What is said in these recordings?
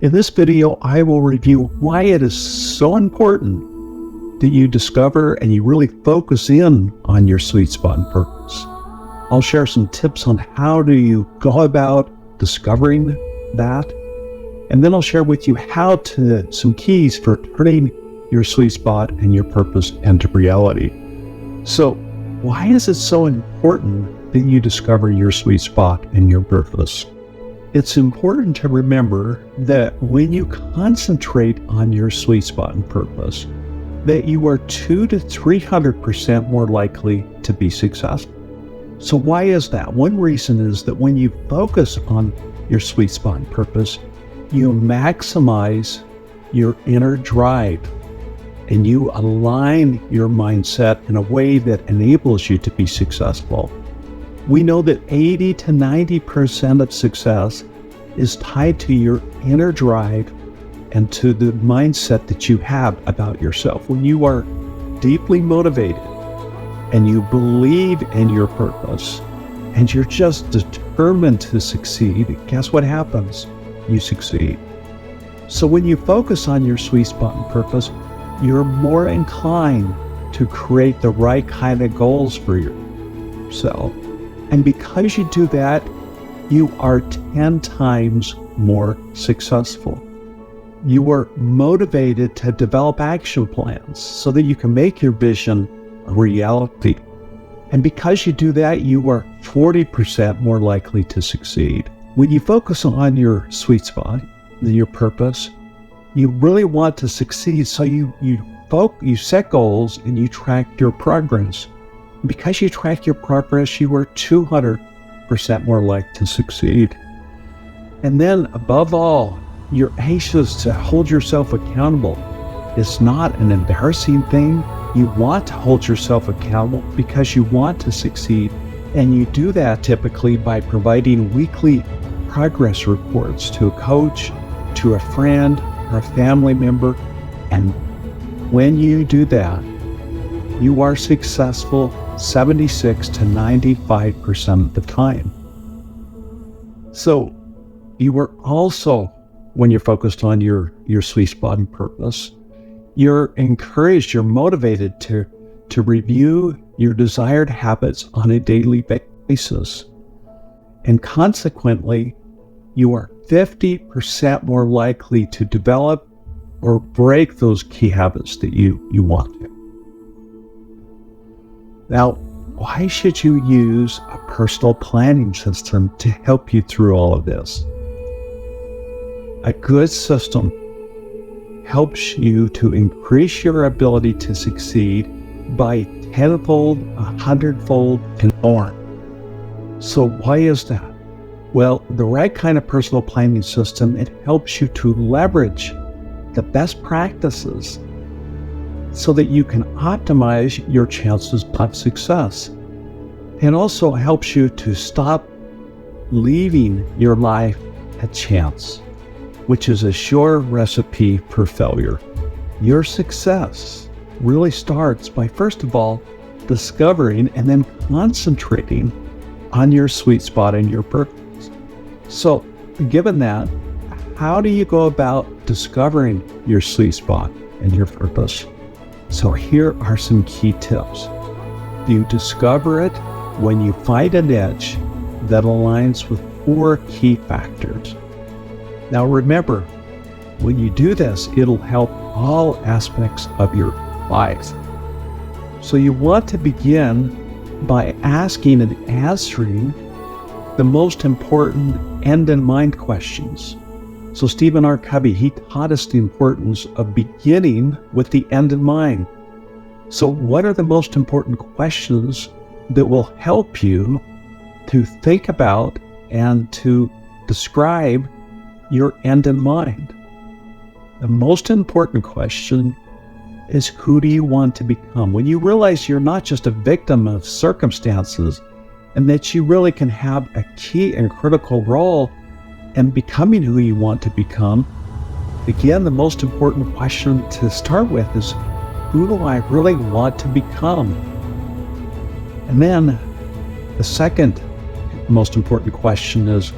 In this video, I will review why it is so important that you discover and you really focus in on your sweet spot and purpose. I'll share some tips on how do you go about discovering that, and then I'll share with you some keys for turning your sweet spot and your purpose into reality. So, why is it so important that you discover your sweet spot and your purpose? It's important to remember that when you concentrate on your sweet spot and purpose, that you are 200 to 300% more likely to be successful. So why is that? One reason is that when you focus on your sweet spot and purpose, you maximize your inner drive and you align your mindset in a way that enables you to be successful. We know that 80 to 90% of success is tied to your inner drive and to the mindset that you have about yourself. When you are deeply motivated and you believe in your purpose and you're just determined to succeed, guess what happens? You succeed. So when you focus on your sweet spot and purpose, you're more inclined to create the right kind of goals for yourself. And because you do that, you are 10 times more successful. You are motivated to develop action plans so that you can make your vision a reality. And because you do that, you are 40% more likely to succeed. When you focus on your sweet spot, your purpose, you really want to succeed. So you set goals and you track your progress. Because you track your progress, you are 200% more likely to succeed. And then above all, you're anxious to hold yourself accountable. It's not an embarrassing thing. You want to hold yourself accountable because you want to succeed. And you do that typically by providing weekly progress reports to a coach, to a friend, or a family member. And when you do that, you are successful 76 to 95% of the time. So you are also, when you're focused on your sweet spot and purpose, you're encouraged, you're motivated to review your desired habits on a daily basis. And consequently, you are 50% more likely to develop or break those key habits that you want to. Now, why should you use a personal planning system to help you through all of this? A good system helps you to increase your ability to succeed by 10-fold, 100-fold, and more. So why is that? Well, the right kind of personal planning system, it helps you to leverage the best practices so that you can optimize your chances of success. It also helps you to stop leaving your life at chance, which is a sure recipe for failure. Your success really starts by, first of all, discovering and then concentrating on your sweet spot and your purpose. So, given that, how do you go about discovering your sweet spot and your purpose? So here are some key tips. You discover it when you find a niche that aligns with 4 key factors. Now remember, when you do this, it'll help all aspects of your life. So you want to begin by asking and answering the most important end-in-mind questions. So Stephen R. Covey, he taught us the importance of beginning with the end in mind. So what are the most important questions that will help you to think about and to describe your end in mind? The most important question is, who do you want to become? When you realize you're not just a victim of circumstances and that you really can have a key and critical role in becoming who you want to become, again, the most important question to start with is, who do I really want to become? And then the second most important question is,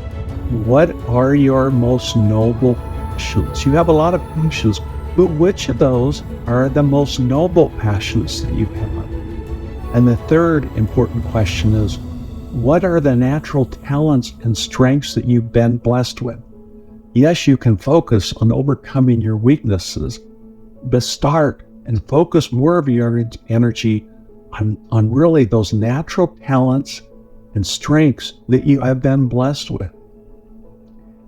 what are your most noble passions. You have a lot of passions, but which of those are the most noble passions that you have? And the third important question is, what are the natural talents and strengths that you've been blessed with? Yes, you can focus on overcoming your weaknesses, but start and focus more of your energy on really those natural talents and strengths that you have been blessed with.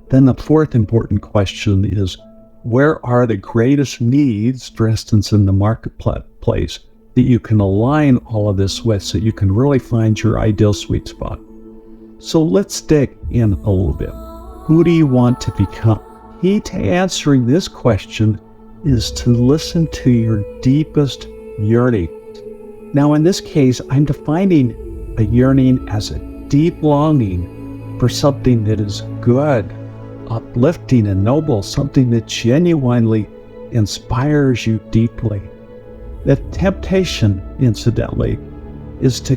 Then the fourth important question is, where are the greatest needs, for instance, in the marketplace, that you can align all of this with so you can really find your ideal sweet spot? So let's dig in a little bit. Who do you want to become? Key to answering this question is to listen to your deepest yearning. Now, in this case, I'm defining a yearning as a deep longing for something that is good, uplifting, and noble, something that genuinely inspires you deeply. The temptation, incidentally, is to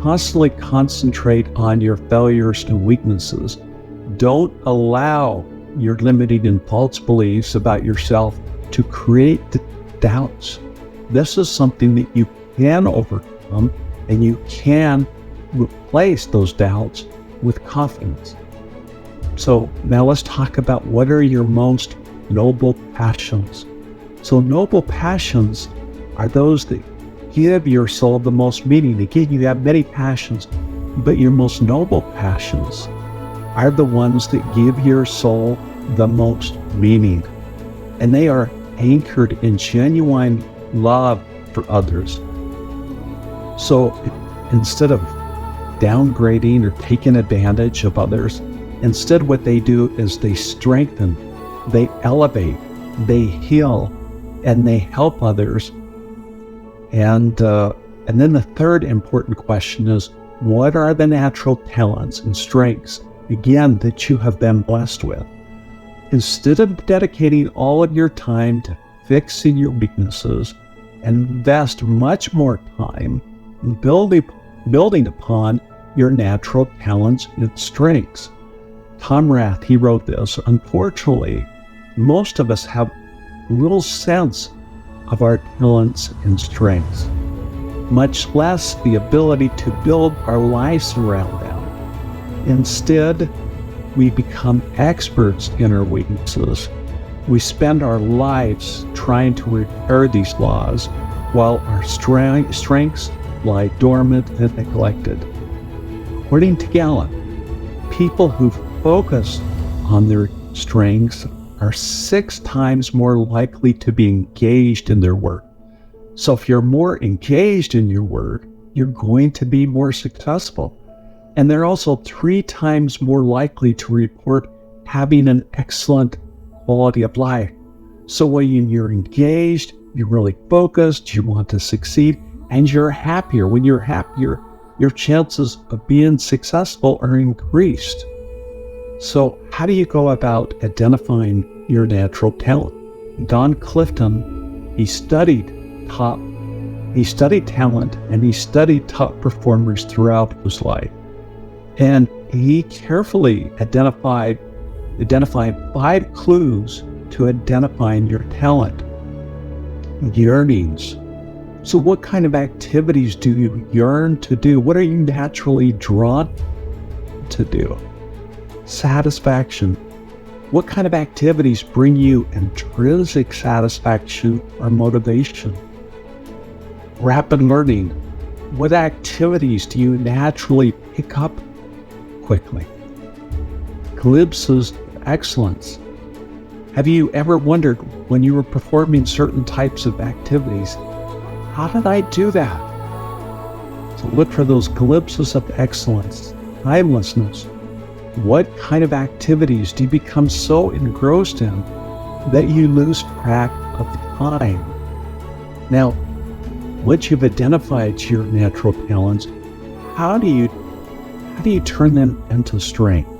constantly concentrate on your failures and weaknesses. Don't allow your limiting and false beliefs about yourself to create doubts. This is something that you can overcome, and you can replace those doubts with confidence. So now let's talk about what are your most noble passions. So noble passions are those that give your soul the most meaning. Again, you have many passions, but your most noble passions are the ones that give your soul the most meaning. And they are anchored in genuine love for others. So instead of downgrading or taking advantage of others, instead what they do is they strengthen, they elevate, they heal, and they help others. And then the third important question is, what are the natural talents and strengths, again, that you have been blessed with? Instead of dedicating all of your time to fixing your weaknesses, invest much more time in building upon your natural talents and strengths. Tom Rath, he wrote this, unfortunately, most of us have little sense of our talents and strengths, much less the ability to build our lives around them. Instead, we become experts in our weaknesses. We spend our lives trying to repair these flaws while our strengths lie dormant and neglected. According to Gallup, people who focus on their strengths are 6 times more likely to be engaged in their work. So if you're more engaged in your work, you're going to be more successful. And they're also 3 times more likely to report having an excellent quality of life. So when you're engaged, you're really focused, you want to succeed, and you're happier. When you're happier, your chances of being successful are increased. So how do you go about identifying your natural talent? Don Clifton, he studied talent, and he studied top performers throughout his life. And he carefully identified 5 clues to identifying your talent. Yearnings. So what kind of activities do you yearn to do? What are you naturally drawn to do? Satisfaction. What kind of activities bring you intrinsic satisfaction or motivation? Rapid learning. What activities do you naturally pick up quickly? Glimpses of excellence. Have you ever wondered when you were performing certain types of activities, how did I do that? So look for those glimpses of excellence, timelessness. What kind of activities do you become so engrossed in that you lose track of time? Now, once you've identified your natural talents, how do you turn them into strength?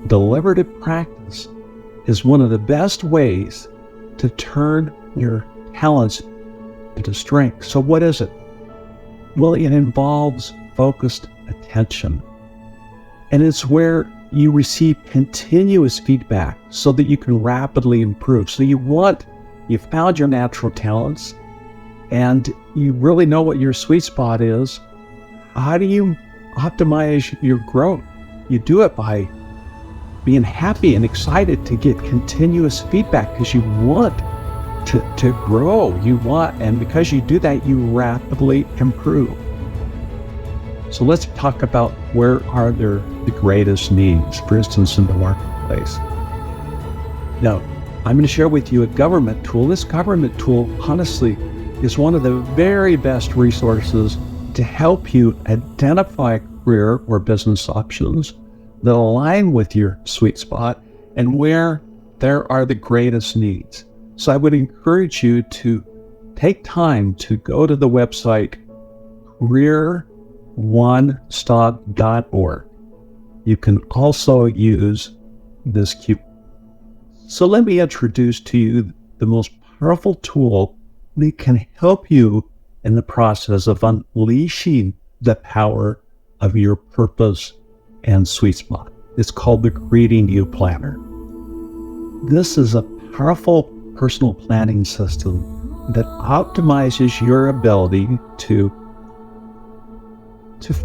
Deliberative practice is one of the best ways to turn your talents into strength. So what is it? Well, it involves focused attention. And it's where you receive continuous feedback so that you can rapidly improve. So you found your natural talents and you really know what your sweet spot is. How do you optimize your growth? You do it by being happy and excited to get continuous feedback because you want to grow. And because you do that, you rapidly improve. So let's talk about where are there the greatest needs, for instance, in the marketplace. Now, I'm going to share with you a government tool. This government tool, honestly, is one of the very best resources to help you identify career or business options that align with your sweet spot and where there are the greatest needs. So I would encourage you to take time to go to the website careeronestop.org. You can also use this cube. So let me introduce to you the most powerful tool that can help you in the process of unleashing the power of your purpose and sweet spot. It's called the Creating You Planner. This is a powerful personal planning system that optimizes your ability to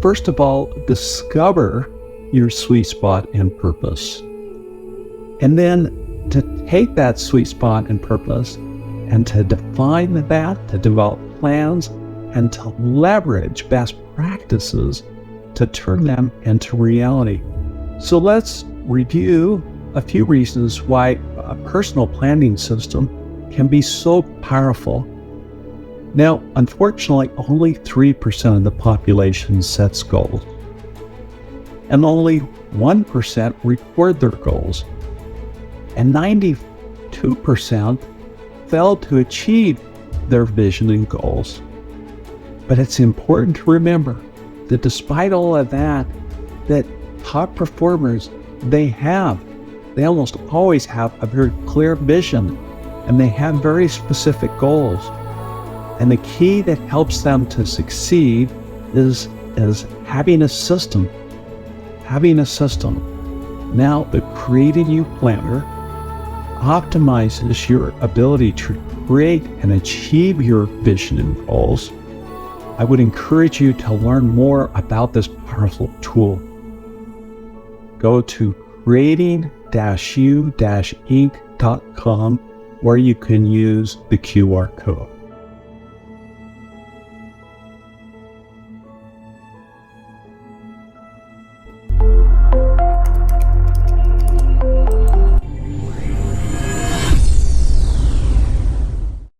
first of all, discover your sweet spot and purpose. And then to take that sweet spot and purpose and to define that, to develop plans, and to leverage best practices to turn them into reality. So let's review a few reasons why a personal planning system can be so powerful. Now, unfortunately, only 3% of the population sets goals, and only 1% record their goals, and 92% fail to achieve their vision and goals. But it's important to remember that despite all of that top performers, they almost always have a very clear vision, and they have very specific goals. And the key that helps them to succeed is having a system. Now, the Creating You Planner optimizes your ability to create and achieve your vision and goals. I would encourage you to learn more about this powerful tool. Go to creating-u-inc.com where you can use the QR code.